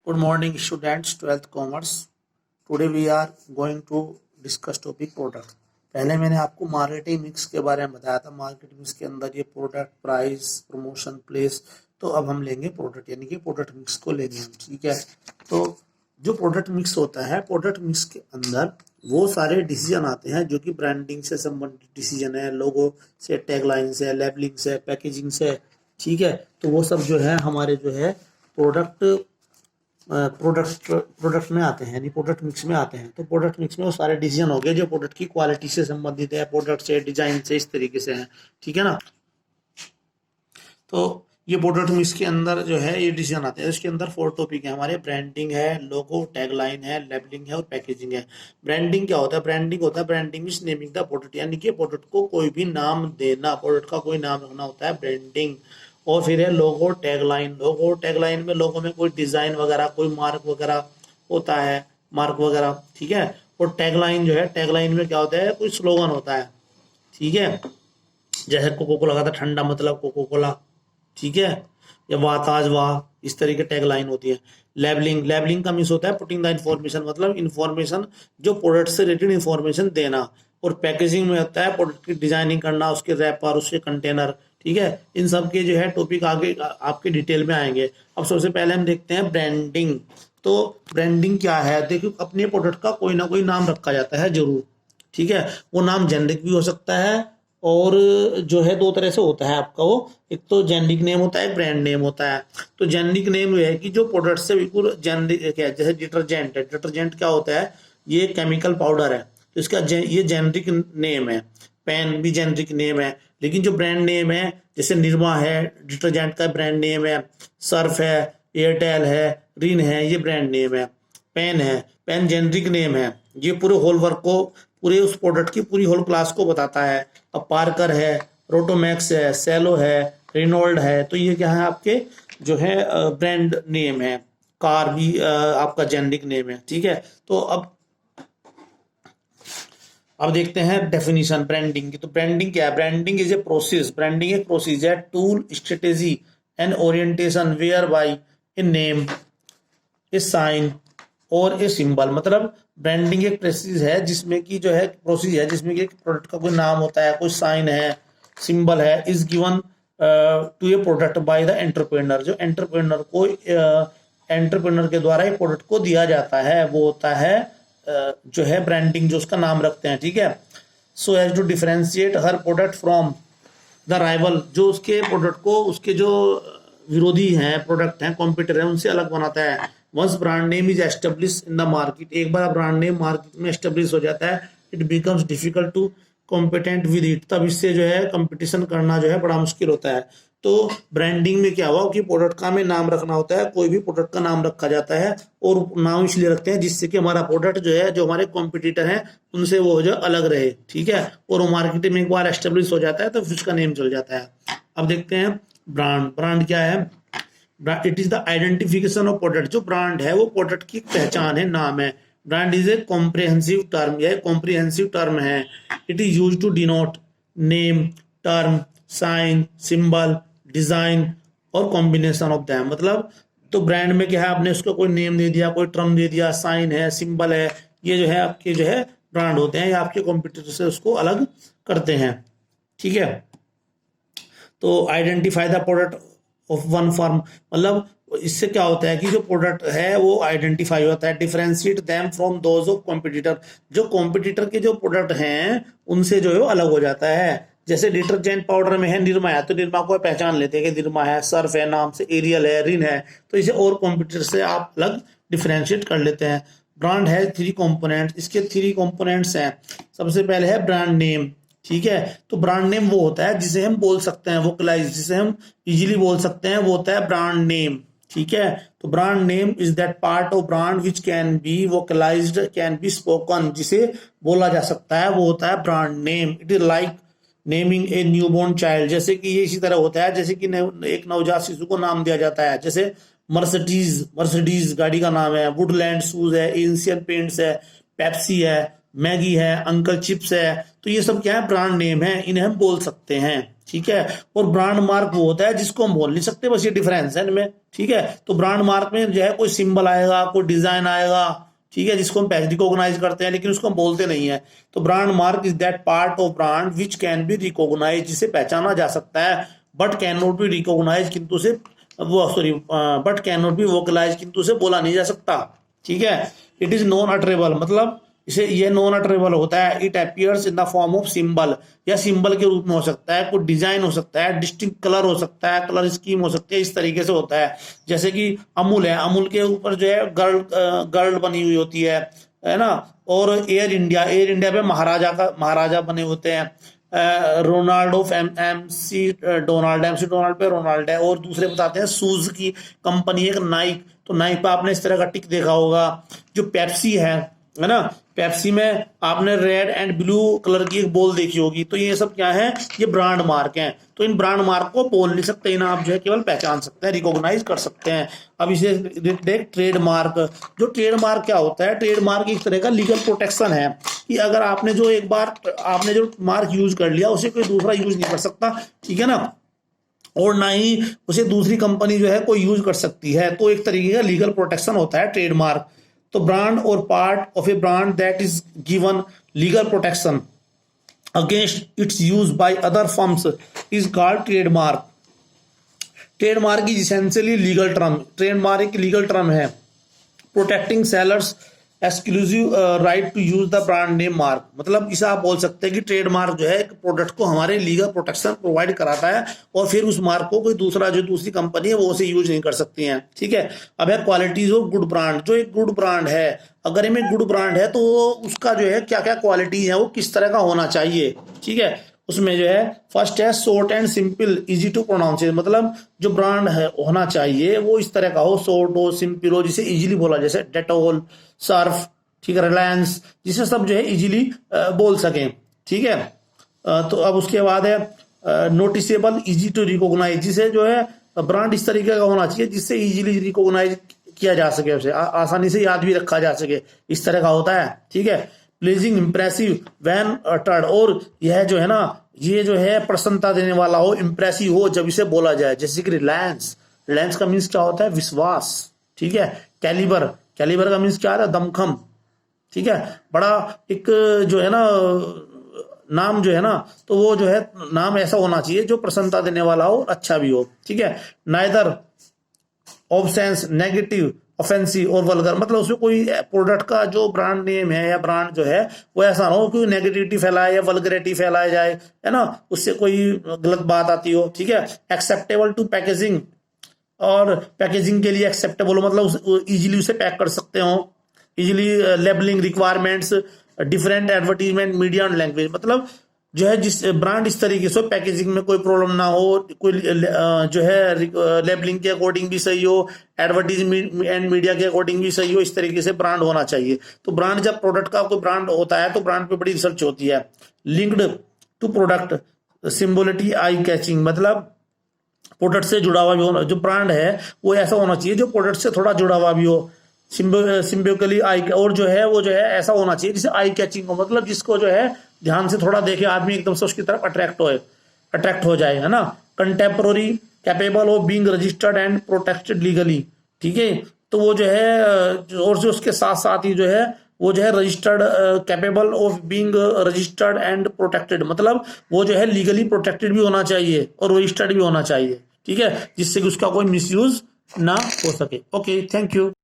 Good morning, students, 12th Commerce. Today we are going to discuss topic product. पहले मैंने आपको marketing mix के बारे में बताया था। मार्केटिंग मिक्स के अंदर ये प्रोडक्ट, प्राइस, प्रमोशन, प्लेस। तो अब हम लेंगे प्रोडक्ट, यानी कि प्रोडक्ट मिक्स को लेंगे हम। ठीक है, तो जो प्रोडक्ट मिक्स होता है, प्रोडक्ट मिक्स के अंदर वो सारे डिसीजन आते हैं जो कि ब्रांडिंग से संबंधित डिसीजन है, लोगो से, टैगलाइन से, लेबलिंग से, पैकेजिंग से। ठीक है, तो वो सब जो है हमारे जो है प्रोडक्ट में आते हैं, यानी प्रोडक्ट मिक्स में आते हैं। तो प्रोडक्ट मिक्स में वो सारे डिसीजन हो गए जो प्रोडक्ट की क्वालिटी से संबंधित है, प्रोडक्ट से, डिजाइन से, इस तरीके से है। ठीक है ना। तो ये प्रोडक्ट मिक्स के अंदर जो है ये डिसीजन आते हैं। इसके अंदर 4 टॉपिक है हमारे। ब्रांडिंग है, लोगो, टैगलाइन है, लेबलिंग है और पैकेजिंग है। ब्रांडिंग क्या होता है? Branding is naming the product, यानी कि प्रोडक्ट को कोई भी नाम देना, प्रोडक्ट का कोई नाम रखना होता है ब्रांडिंग। और फिर है लोगो, टैगलाइन में लोगो में कोई डिजाइन वगैरह, कोई मार्क वगैरह होता है, मार्क वगैरह। ठीक है, और टैगलाइन जो है, टैगलाइन में क्या होता है? कोई स्लोगन होता है। ठीक है, जैसे कोको कोला का था, ठंडा मतलब कोको कोला। ठीक है, या वाह ताज वाह, इस तरह की टैगलाइन होती है। लेबलिंग का मीन्स होता है पुटिंग द इंफॉर्मेशन, मतलब इंफॉर्मेशन जो प्रोडक्ट से रिलेटेड इंफॉर्मेशन देना। और पैकेजिंग में होता है प्रोडक्ट की डिजाइनिंग करना, उसके रैपर, उसके कंटेनर। ठीक है, इन सब के जो है टॉपिक आगे आपके डिटेल में आएंगे। अब सबसे पहले हम देखते हैं ब्रांडिंग। तो ब्रांडिंग क्या है? देखिए, अपने प्रोडक्ट का कोई ना कोई नाम रखा जाता है जरूर। ठीक है, वो नाम जेनरिक भी हो सकता है, और जो है 2 तरह से होता है आपका वो। एक तो जेनरिक नेम होता है, एक ब्रांड नेम होता है। तो जेनरिक नेम ये है कि जो प्रोडक्ट से बिल्कुल जेनरिक है, जैसे डिटर्जेंट है। डिटर्जेंट क्या होता है? ये केमिकल पाउडर है, तो इसका ये जेनरिक नेम है। पेन भी जेनरिक नेम है। लेकिन जो ब्रांड नेम है, जैसे निरमा है, डिटर्जेंट का ब्रांड नेम है। सर्फ है, एयरटेल है, रिन है, ये ब्रांड नेम है। पेन जेनरिक नेम है, ये पूरे होल वर्क को, पूरे उस प्रोडक्ट की पूरी होल क्लास को बताता है। अब पार्कर है, रोटोमैक्स है, सेलो है, रेनॉल्ड है, तो ये क्या है आपके जो है ब्रांड नेम है। कार भी आपका जेनरिक नेम है। ठीक है, तो अब देखते हैं डेफिनेशन ब्रांडिंग की। तो ब्रांडिंग क्या है? Branding is a process, branding एक प्रोसेस है, tool, strategy and orientation whereby a name, a sign और ए सिंबल। मतलब ब्रांडिंग एक प्रोसेस है जिसमें कि जो है प्रोसेस है जिसमें कि प्रोडक्ट का कोई नाम होता है, कोई साइन है, सिंबल है, is given to a product by the entrepreneur. जो एंटरप्रेन्योर के द्वारा एक प्रोडक्ट को दिया जाता है, वो होता है जो है ब्रांडिंग, जो उसका नाम रखते हैं। ठीक है, so as to differentiate her product from the rival, जो उसके प्रोडक्ट को उसके जो विरोधी हैं, प्रोडक्ट हैं, कॉम्पिटिटर हैं, उनसे अलग बनाता है। Once brand name is establish in the market, एक बार ब्रांड नेम मार्केट में एस्टेब्लिश हो जाता है, it becomes difficult to competent with it, तब इससे जो है कंपटीशन करना जो है बड़ा मुश्किल होता है। तो ब्रांडिंग में क्या हुआ कि प्रोडक्ट का हमें नाम रखना होता है, कोई भी प्रोडक्ट का नाम रखा जाता है, और नाम इसलिए रखते हैं जिससे कि हमारा प्रोडक्ट जो है, जो हमारे कॉम्पिटिटर हैं, उनसे वो जो अलग रहे। ठीक है, और वो मार्केट में एक बार एस्टेब्लिश हो जाता है तो फिर उसका नेम चल जाता है। अब देखते हैं ब्रांड क्या है। It is the identification of product, जो ब्रांड है वो प्रोडक्ट की पहचान है, नाम है। Brand is a comprehensive term, यह कॉम्प्रिहेंसिव टर्म है। It is use to denote name, term, sign, symbol, design और कॉम्बिनेशन ऑफ दैम। मतलब तो ब्रांड में क्या है, आपने उसको कोई नेम दे दिया, कोई टर्म दे दिया, साइन है, सिंबल है, ये जो है आपके जो है ब्रांड होते हैं, या आपके कॉम्पिटिटर से उसको अलग करते हैं। ठीक है, तो identify the product of one firm, मतलब इससे क्या होता है कि जो प्रोडक्ट है वो आइडेंटिफाई होता है। Differentiate them from those of competitor, जो कॉम्पिटिटर के जो प्रोडक्ट हैं उनसे जो है वो अलग हो जाता है। जैसे डिटर्जेंट पाउडर में है निरमा है, तो निरमा को पहचान लेते हैं कि निरमा है। सर्फ है नाम से, एरियल है, रिन है, तो इसे और कॉम्पिटिटर से आप अलग डिफरेंशिएट कर लेते हैं। ब्रांड है 3 कंपोनेंट, इसके 3 कंपोनेंट्स हैं। सबसे पहले है ब्रांड नेम। ठीक है, तो ब्रांड नेम वो होता है जिसे हम बोल सकते हैं, वोकलाइज, जिसे हम इजीली बोल सकते हैं, वो होता है ब्रांड नेम। ठीक है, तो brand name is that part of brand which can be vocalised, can be spoken, जिसे बोला जा सकता है, वो होता है brand name. It is like naming a newborn child, जैसे कि ये इसी तरह होता है जैसे कि एक नवजात शिशु को नाम दिया जाता है। जैसे मर्सिडीज गाड़ी का नाम है, वुडलैंड शूज है, एशियन पेंट्स है, पेप्सी है, मैगी है, अंकल चिप्स है, तो ये सब क्या है? ब्रांड नेम है, इन्हें हम बोल सकते हैं। ठीक है, और ब्रांड मार्क वो होता है जिसको हम बोल नहीं सकते, बस ये डिफरेंस है इनमें। ठीक है। तो ब्रांड मार्क में जो है कोई सिंबल आएगा, कोई डिजाइन आएगा, ठीक है, जिसको हम रिकॉग्नाइज करते हैं, लेकिन उसको हम बोलते नहीं है। तो brand mark is that part of brand which can be recognise, जिसे पहचाना जा सकता है, but can not be recognise, किंतु से वो sorry but can not be vocalise, किंतु उसे बोला नहीं जा सकता, ठीक है। इट इज नॉन अटरेबल, मतलब इसे ये नॉन अटरेबल होता है। It appears in the form of symbol, या सिंबल के रूप में हो सकता है, कोई डिजाइन हो सकता है, डिस्टिंक्ट कलर हो सकता है, कलर स्कीम हो सकती है, इस तरीके से होता है। जैसे कि अमूल है, अमूल के ऊपर जो है गर्ल बनी हुई होती है ना। और एयर इंडिया पे महाराजा बने होते हैं। रोनाल्डो एमसी डोनाल्ड पे रोनाल्ड है। और दूसरे बताते हैं शूज की कंपनी एक नाइक, तो नाइक पे आपने इस तरह का टिक देखा होगा। जो पेप्सी है ना, पेप्सी में आपने रेड एंड ब्लू कलर की एक बॉल देखी होगी। तो ये सब क्या है, ये ब्रांड मार्क हैं। तो इन ब्रांड मार्क को बोल नहीं सकते, इन्हें आप जो है केवल पहचान सकते हैं, रिकॉग्नाइज कर सकते हैं। अब इसे देख ट्रेडमार्क। जो ट्रेडमार्क क्या होता है, ट्रेडमार्क एक तरह का लीगल प्रोटेक्शन है कि अगर आपने जो एक बार आपने जो मार्क यूज कर लिया, उसे कोई दूसरा यूज नहीं कर सकता, ठीक है ना, और ना ही उसे दूसरी कंपनी जो है कोई यूज कर सकती है। तो एक तरीके का लीगल प्रोटेक्शन होता है ट्रेडमार्क। तो ब्रांड और part of a brand that is given legal protection against its use by other firms is called trademark. Trademark is essentially legal term, trademark एक लीगल टर्म है protecting sellers exclusive right to use the brand name mark. मतलब इसे आप बोल सकते हैं कि trademark जो है एक प्रोडक्ट को हमारे लीगल प्रोटेक्शन प्रोवाइड कराता है, और फिर उस मार्क को कोई दूसरी कंपनी है वो उसे यूज नहीं कर सकती है, ठीक है। अब है क्वालिटीज ऑफ गुड ब्रांड। जो एक गुड ब्रांड है, अगर इनमें गुड ब्रांड है तो उसका जो है क्या क्या क्वालिटीज है, वो किस तरह का होना चाहिए, ठीक है। उसमें जो है फर्स्ट है short and simple easy to pronounce, मतलब जो ब्रांड है होना चाहिए वो इस तरह का हो, शॉर्ट हो, सिंपल हो, जिसे इजीली बोला, जैसे डेटोल, सर्फ, ठीक है, रिलायंस, जिसे सब जो है इजीली बोल सकें, ठीक है। तो अब उसके बाद है नोटिसेबल इजी टू रिकॉग्नाइज, जिसे जो है ब्रांड इस तरीके का होना चाहिए जिससे इजीली रिकॉग्नाइज किया जा सके, उसे आसानी से याद भी रखा जा सके, इस तरह का होता है, ठीक है। प्लीजिंग इंप्रेसिव व्हेन अटर्ड, और यह जो है ना, ये जो है प्रसन्नता देने वाला हो, इंप्रेसिव हो जब इसे बोला जाए। जैसे कि रिलायंस का मीन्स क्या होता है, विश्वास, ठीक है। कैलिबर का मीन्स क्या है, दमखम, ठीक है। बड़ा एक जो है ना नाम जो है ना, तो वो जो है नाम ऐसा होना चाहिए जो प्रसन्नता देने वाला हो, अच्छा भी हो, ठीक है। नाइदर ऑब्सेंस, नेगेटिव, ऑफेंसिव और वल्गर, मतलब उसमें कोई प्रोडक्ट का जो ब्रांड नेम है या ब्रांड जो है वो ऐसा ना हो कि नेगेटिविटी फैलाए या वल्गरिटी फैलाया जाए, है ना, उससे कोई गलत बात आती हो, ठीक है। एक्सेप्टेबल टू पैकेजिंग, और पैकेजिंग के लिए एक्सेप्टेबल हो, मतलब इजीली उसे पैक कर सकते हो, easily labelling requirements, different advertisement media and language, मतलब जो है जिस ब्रांड इस तरीके से पैकेजिंग में कोई प्रॉब्लम ना हो, कोई जो है लेबलिंग के अकॉर्डिंग भी सही हो, एडवर्टीजमेंट एंड मीडिया के अकॉर्डिंग भी सही हो, इस तरीके से ब्रांड होना चाहिए। तो ब्रांड, जब प्रोडक्ट का कोई ब्रांड होता है तो ब्रांड पे बड़ी रिसर्च होती है। Linked to product symbolity eye catching, मतलब प्रोडक्ट से जुड़ा हुआ भी होना, जो ब्रांड है वो ऐसा होना चाहिए जो प्रोडक्ट से थोड़ा जुड़ा हुआ भी हो, सिम्बोलिकली आई, और जो है वो जो है ऐसा होना चाहिए जिसे आई कैचिंग हो, मतलब जिसको जो है ध्यान से थोड़ा देखे आदमी एकदम से उसकी तरफ अट्रैक्ट हो जाए, है ना। Contemporary, capable of being registered and protected legally, ठीक है। तो वो जो है और जो उसके साथ साथ ही जो है वो जो है registered, capable of being registered and protected, मतलब वो जो है लीगली प्रोटेक्टेड भी होना चाहिए और रजिस्टर्ड भी होना चाहिए, ठीक है, जिससे कि उसका कोई मिसयूज ना हो सके। Okay, thank you.